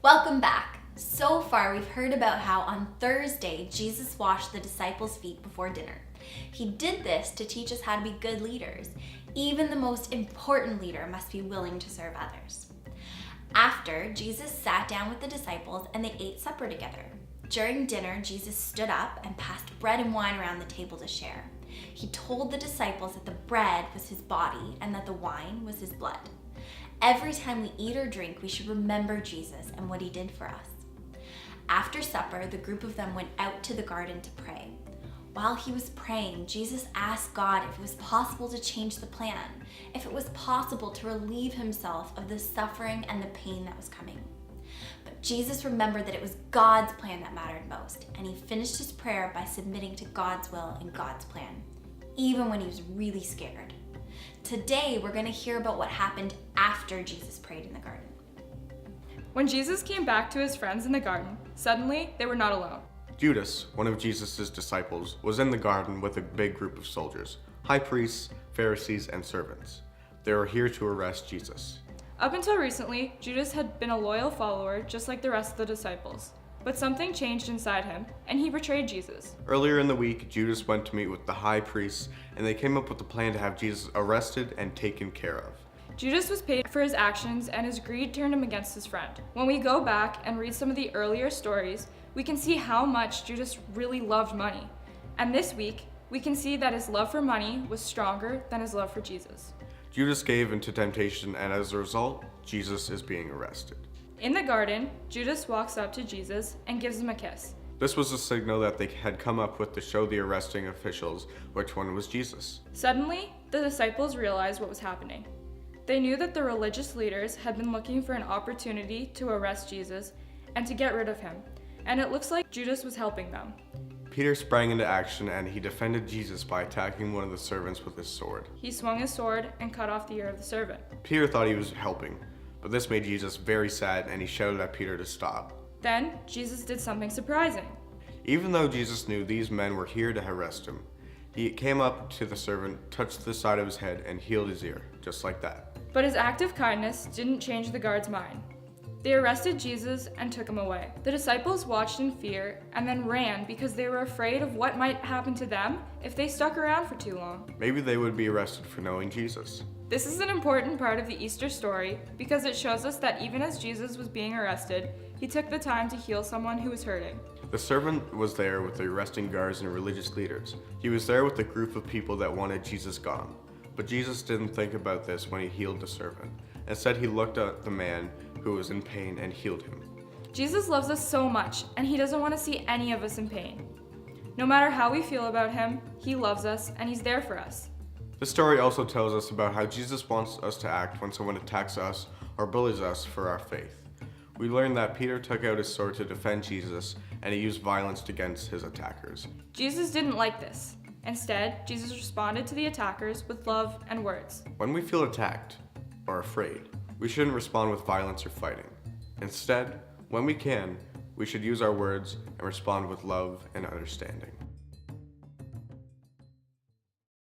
Welcome back. So far, we've heard about how on Thursday, Jesus washed the disciples' feet before dinner. He did this to teach us how to be good leaders. Even the most important leader must be willing to serve others. After, Jesus sat down with the disciples and they ate supper together. During dinner, Jesus stood up and passed bread and wine around the table to share. He told the disciples that the bread was his body and that the wine was his blood. Every time we eat or drink, we should remember Jesus and what he did for us. After supper, the group of them went out to the garden to pray. While he was praying, Jesus asked God if it was possible to change the plan, if it was possible to relieve himself of the suffering and the pain that was coming. But Jesus remembered that it was God's plan that mattered most, and he finished his prayer by submitting to God's will and God's plan, even when he was really scared. Today, we're going to hear about what happened after Jesus prayed in the garden. When Jesus came back to his friends in the garden, suddenly they were not alone. Judas, one of Jesus' disciples, was in the garden with a big group of soldiers, high priests, Pharisees, and servants. They were here to arrest Jesus. Up until recently, Judas had been a loyal follower just like the rest of the disciples. But something changed inside him, and he betrayed Jesus. Earlier in the week, Judas went to meet with the high priests, and they came up with a plan to have Jesus arrested and taken care of. Judas was paid for his actions, and his greed turned him against his friend. When we go back and read some of the earlier stories, we can see how much Judas really loved money. And this week, we can see that his love for money was stronger than his love for Jesus. Judas gave into temptation, and as a result, Jesus is being arrested. In the garden, Judas walks up to Jesus and gives him a kiss. This was a signal that they had come up with to show the arresting officials which one was Jesus. Suddenly, the disciples realized what was happening. They knew that the religious leaders had been looking for an opportunity to arrest Jesus and to get rid of him, and it looks like Judas was helping them. Peter sprang into action and he defended Jesus by attacking one of the servants with his sword. He swung his sword and cut off the ear of the servant. Peter thought he was helping, but this made Jesus very sad and he shouted at Peter to stop. Then, Jesus did something surprising. Even though Jesus knew these men were here to arrest him, he came up to the servant, touched the side of his head, and healed his ear, just like that. But his act of kindness didn't change the guard's mind. They arrested Jesus and took him away. The disciples watched in fear and then ran because they were afraid of what might happen to them if they stuck around for too long. Maybe they would be arrested for knowing Jesus. This is an important part of the Easter story because it shows us that even as Jesus was being arrested, he took the time to heal someone who was hurting. The servant was there with the arresting guards and religious leaders. He was there with a group of people that wanted Jesus gone. But Jesus didn't think about this when he healed the servant. Instead, he looked at the man who was in pain and healed him. Jesus loves us so much, and he doesn't want to see any of us in pain. No matter how we feel about him, he loves us and he's there for us. This story also tells us about how Jesus wants us to act when someone attacks us or bullies us for our faith. We learned that Peter took out his sword to defend Jesus, and he used violence against his attackers. Jesus didn't like this. Instead, Jesus responded to the attackers with love and words. When we feel attacked or afraid, we shouldn't respond with violence or fighting. Instead, when we can, we should use our words and respond with love and understanding.